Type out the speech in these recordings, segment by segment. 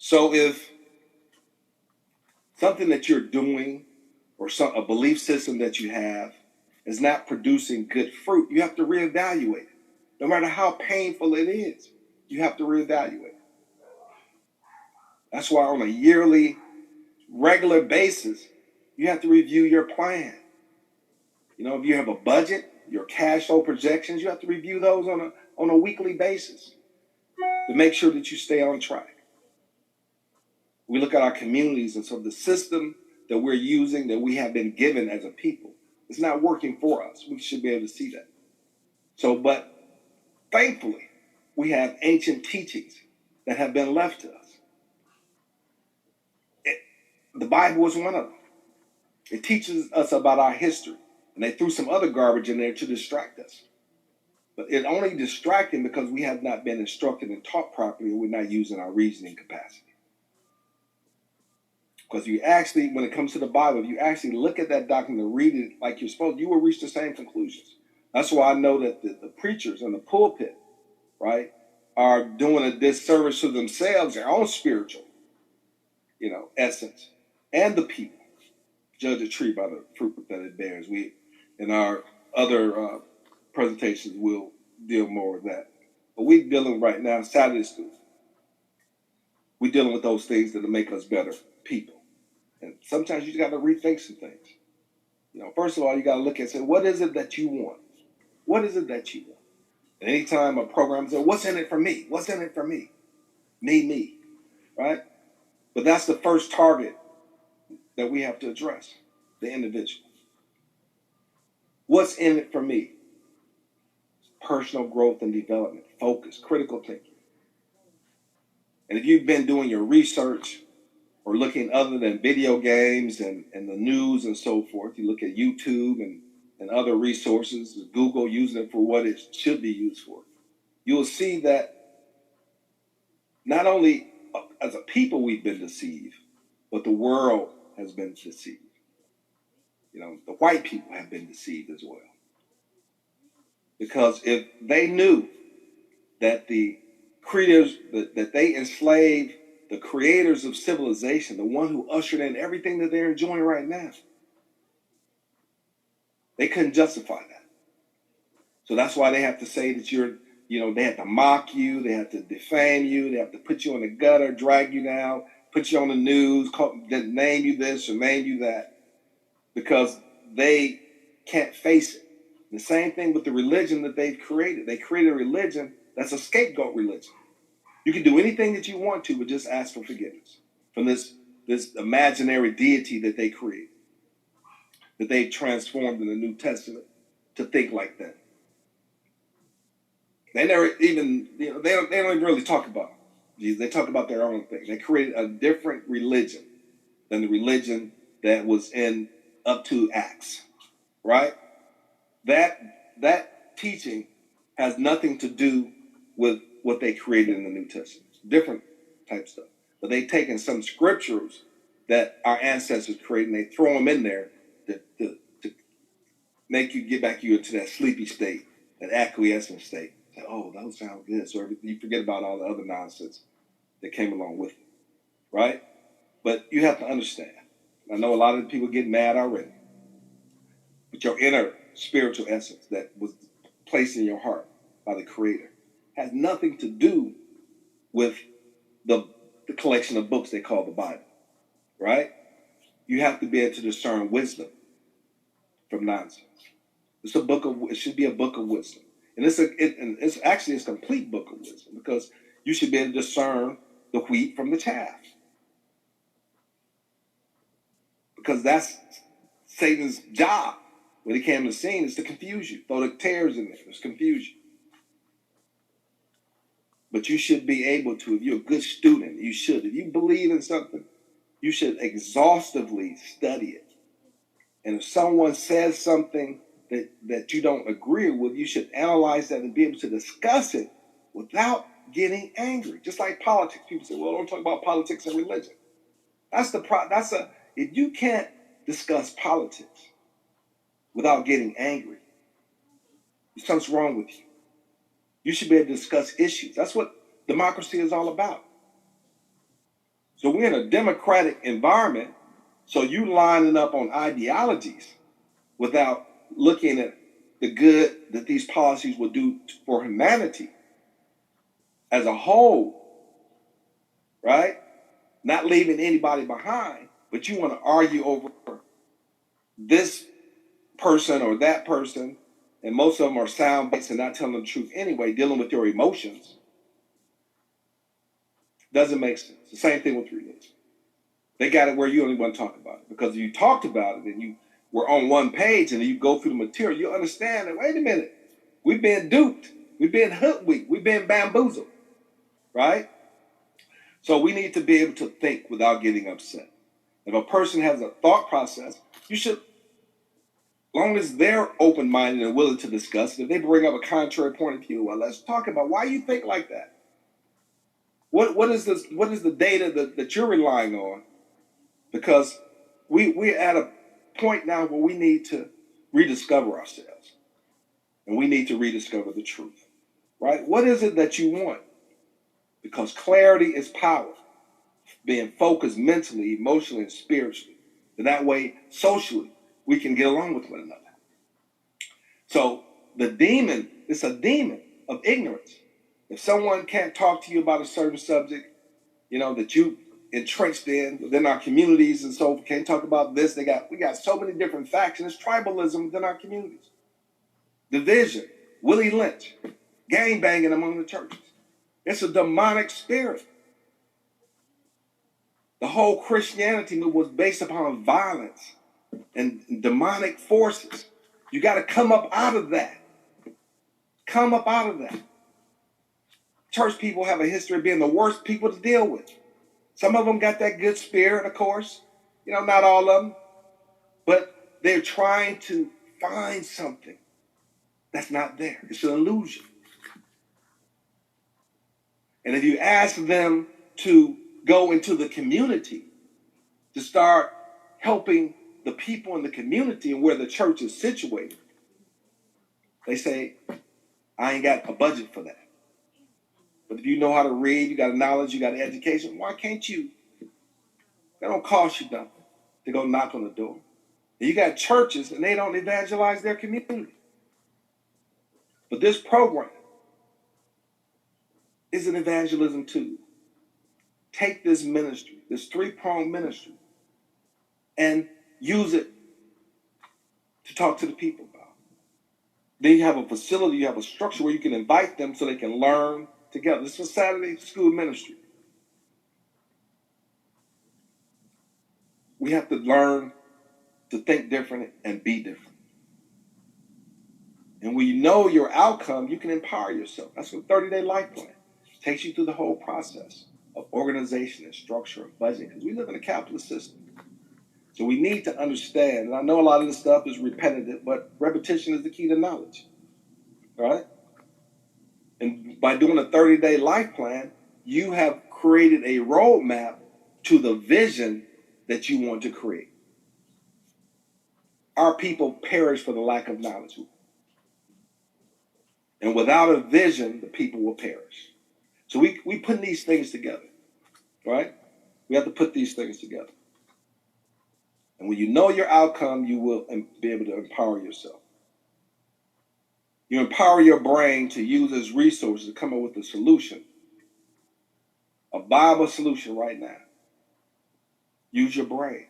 So if something that you're doing or a belief system that you have is not producing good fruit, you have to reevaluate it. No matter how painful it is, you have to reevaluate it. That's why on a yearly, regular basis, you have to review your plan. You know, if you have a budget, your cash flow projections, you have to review those on a weekly basis to make sure that you stay on track. We look at our communities, and so the system that we're using, that we have been given as a people, is not working for us. We should be able to see that. So, but thankfully, we have ancient teachings that have been left to us. The Bible is one of them. It teaches us about our history, and they threw some other garbage in there to distract us. But it only distracting because we have not been instructed and taught properly, and we're not using our reasoning capacity. Because you actually, when it comes to the Bible, if you actually look at that document and read it like you're supposed to, you will reach the same conclusions. That's why I know that the preachers in the pulpit, right, are doing a disservice to themselves, their own spiritual, essence, and the people. Judge a tree by the fruit that it bears. We, in our other presentations, will deal more with that. But we're dealing right now, Saturday school. We're dealing with those things that will make us better people. And sometimes you just got to rethink some things. First of all, you got to look and say, what is it that you want? What is it that you want? And anytime a program says, what's in it for me? What's in it for me? Me, right? But that's the first target that we have to address, the individual. What's in it for me? Personal growth and development, focus, critical thinking. And if you've been doing your research or looking other than video games and the news and so forth, you look at YouTube and other resources, Google, using it for what it should be used for, you will see that not only as a people we've been deceived, but the world has been deceived. The white people have been deceived as well. Because if they knew that the creators, that they enslaved the creators of civilization, the one who ushered in everything that they're enjoying right now, they couldn't justify that. So that's why they have to say that they have to mock you, they have to defame you, they have to put you in the gutter, drag you down, put you on the news, name you this or name you that, because they can't face it. The same thing with the religion that they've created. They created a religion that's a scapegoat religion. You can do anything that you want to, but just ask for forgiveness from this imaginary deity that they created, that they transformed in the New Testament to think like that. They never even, they don't even really talk about Jesus. They talk about their own thing. They created a different religion than the religion that was in up to Acts, right? That teaching has nothing to do with what they created in the New Testament. Different type stuff. But they've taken some scriptures that our ancestors created and they throw them in there to make you get back into that sleepy state, that acquiescent state. Say, oh, those sound good. So you forget about all the other nonsense that came along with it, right? But you have to understand. I know a lot of people get mad already. But your inner spiritual essence that was placed in your heart by the Creator has nothing to do with the collection of books they call the Bible, right? You have to be able to discern wisdom from nonsense. It should be a book of wisdom. And it's actually a complete book of wisdom, because you should be able to discern the wheat from the chaff. Because that's Satan's job when he came to the scene, is to confuse you. Throw the tares in there. It's confusion. But you should be able to, if you're a good student, you should. If you believe in something, you should exhaustively study it. And if someone says something that you don't agree with, you should analyze that and be able to discuss it without getting angry. Just like politics. People say, well, don't talk about politics and religion. If you can't discuss politics without getting angry, something's wrong with you. You should be able to discuss issues. That's what democracy is all about. So we're in a democratic environment. So you lining up on ideologies without looking at the good that these policies will do for humanity as a whole, right? Not leaving anybody behind, but you want to argue over this person or that person, and most of them are sound bites and not telling the truth anyway, dealing with your emotions. Doesn't make sense. The same thing with religion. They got it where you only want to talk about it, because if you talked about it and you were on one page and you go through the material, you understand that, wait a minute, we've been duped, we've been hoodwinked, we've been bamboozled, right? So we need to be able to think without getting upset. If a person has a thought process, you should, as long as they're open-minded and willing to discuss it, if they bring up a contrary point of view, well, let's talk about why you think like that. What is the data that you're relying on? Because we're at a point now where we need to rediscover ourselves, and we need to rediscover the truth, right? What is it that you want? Because clarity is power. Being focused mentally, emotionally, and spiritually. And that way, socially, we can get along with one another. So the demon, it's a demon of ignorance. If someone can't talk to you about a certain subject, that you entrenched in within our communities and so can't talk about this, we got so many different factions. It's tribalism within our communities. Division, Willie Lynch, gang banging among the churches. It's a demonic spirit. The whole Christianity movement was based upon violence and demonic forces. You got to come up out of that. Come up out of that. Church people have a history of being the worst people to deal with. Some of them got that good spirit, of course. Not all of them. But they're trying to find something that's not there. It's an illusion. And if you ask them to go into the community, to start helping the people in the community and where the church is situated, they say, I ain't got a budget for that. But if you know how to read, you got a knowledge, you got an education, why can't you? That don't cost you nothing to go knock on the door. And you got churches and they don't evangelize their community. But this program is an evangelism tool. Take this ministry, this three-pronged ministry, and use it to talk to the people about. Then you have a facility, you have a structure where you can invite them so they can learn together. This is a Saturday school ministry. We have to learn to think different and be different. And when you know your outcome, you can empower yourself. That's what 30-day life plan takes you through the whole process of organization and structure and budgeting, because we live in a capitalist system. So we need to understand, and I know a lot of this stuff is repetitive, but repetition is the key to knowledge, right? And by doing a 30-day life plan, you have created a roadmap to the vision that you want to create. Our people perish for the lack of knowledge. And without a vision, the people will perish. So we put these things together, right? We have to put these things together. And when you know your outcome, you will be able to empower yourself. You empower your brain to use as resources to come up with a solution, a viable solution right now. Use your brain.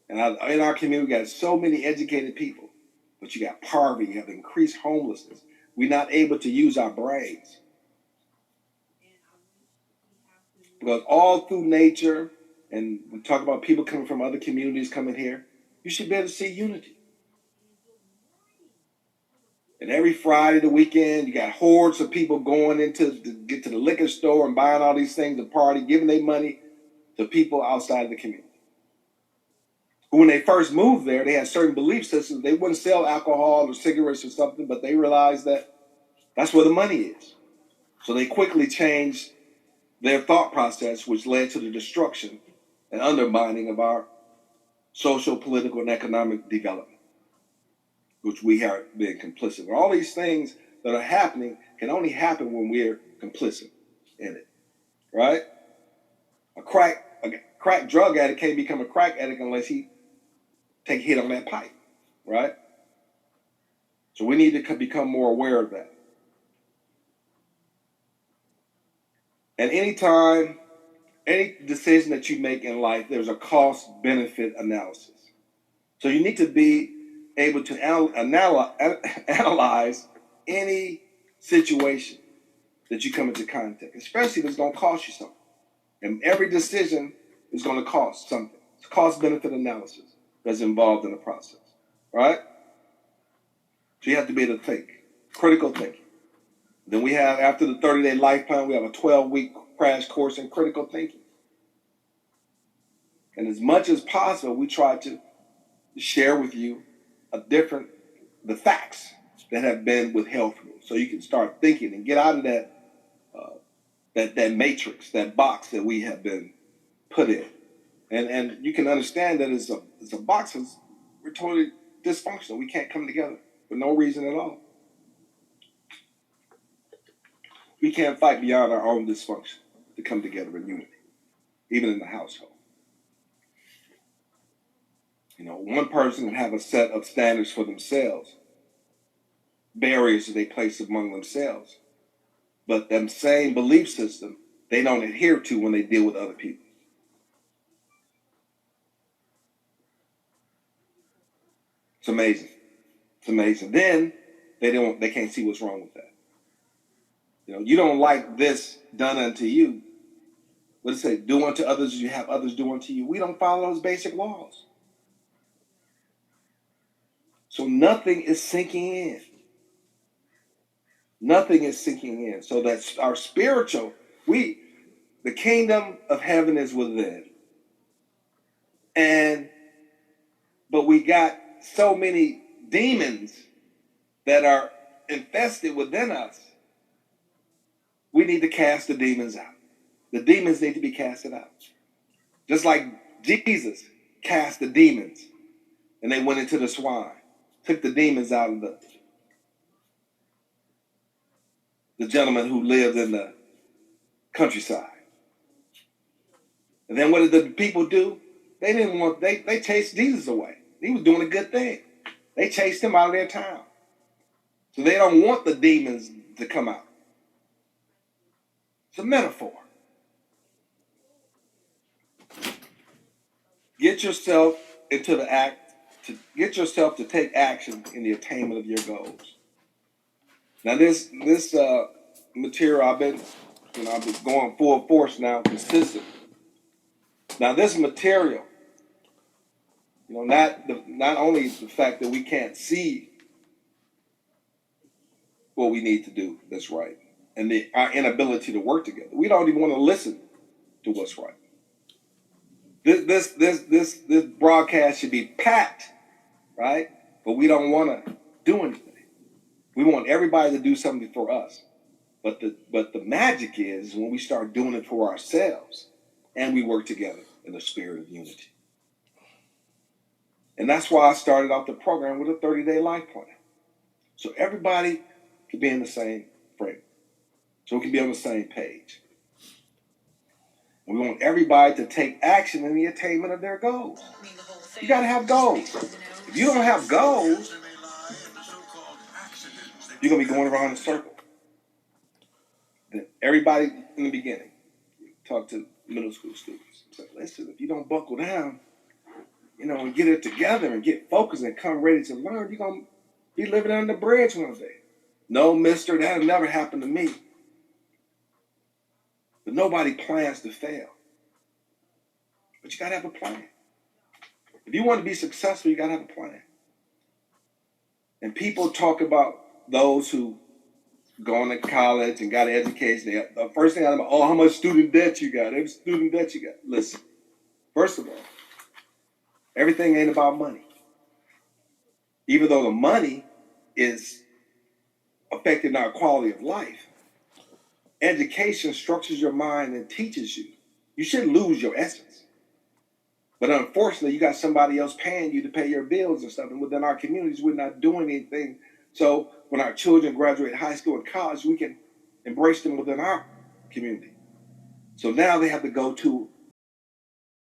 And in our community, we got so many educated people, but you got poverty, you have increased homelessness. We're not able to use our brains. Because all through nature, and we talk about people coming from other communities coming here, you should be able to see unity. And every Friday, the weekend, you got hordes of people going to get to the liquor store and buying all these things to party, giving their money to people outside of the community. When they first moved there, they had certain belief systems. They wouldn't sell alcohol or cigarettes or something, but they realized that that's where the money is. So they quickly changed their thought process, which led to the destruction and undermining of our social, political, and economic development, which we have been complicit. All these things that are happening can only happen when we're complicit in it, right? A crack drug addict can't become a crack addict unless he take a hit on that pipe, right? So we need to become more aware of that. And anytime, any decision that you make in life, there's a cost-benefit analysis. So you need to be able to analyze any situation that you come into contact, especially if it's going to cost you something. And every decision is going to cost something. It's cost-benefit analysis that's involved in the process, right? So you have to be able to think, critical thinking. Then we have, after the 30-day life plan, we have a 12-week crash course in critical thinking. And as much as possible, we try to share with you the facts that have been withheld from you, so you can start thinking and get out of that matrix, that box that we have been put in. And you can understand that it's a box. We're totally dysfunctional. We can't come together for no reason at all. We can't fight beyond our own dysfunction to come together in unity, even in the household. You know, one person can have a set of standards for themselves, barriers that they place among themselves, but them same belief system they don't adhere to when they deal with other people. It's amazing. It's amazing. Then they can't see what's wrong with that. You know, you don't like this done unto you. What does it say? Do unto others as you have others do unto you. We don't follow those basic laws. So nothing is sinking in. Nothing is sinking in. So that's our spiritual, the kingdom of heaven is within. But we got so many demons that are infested within us. We need to cast the demons out. The demons need to be casted out. Just like Jesus cast the demons and they went into the swine, took the demons out of the gentleman who lived in the countryside. And then what did the people do? They chased Jesus away. He was doing a good thing. They chased him out of their town. So they don't want the demons to come out. It's a metaphor. Get yourself into the act, get yourself to take action in the attainment of your goals. Now this material I've been going full force now, consistent. Now this material, not only the fact that we can't see what we need to do that's right, and our inability to work together, we don't even want to listen to what's right. This broadcast should be packed, right? But we don't want to do anything. We want everybody to do something for us. But the magic is when we start doing it for ourselves and we work together in the spirit of unity. And that's why I started off the program with a 30-day life plan. So everybody can be in the same frame. So we can be on the same page. And we want everybody to take action in the attainment of their goals. You got to have goals. If you don't have goals, you're going to be going around in a circle. Then everybody in the beginning, talk to middle school students. Say, listen, if you don't buckle down, and get it together and get focused and come ready to learn, you're going to be living under the bridge one day. No, mister, that'll never happen to me. But nobody plans to fail. But you got to have a plan. If you want to be successful, you got to have a plan. And people talk about those who going to college and got an education. The first thing I know, how much student debt you got? Every student debt you got. Listen, first of all, everything ain't about money. Even though the money is affecting our quality of life, education structures your mind and teaches you. You shouldn't lose your essence. But unfortunately, you got somebody else paying you to pay your bills and stuff. And within our communities, we're not doing anything. So when our children graduate high school and college, we can embrace them within our community. So now they have to go to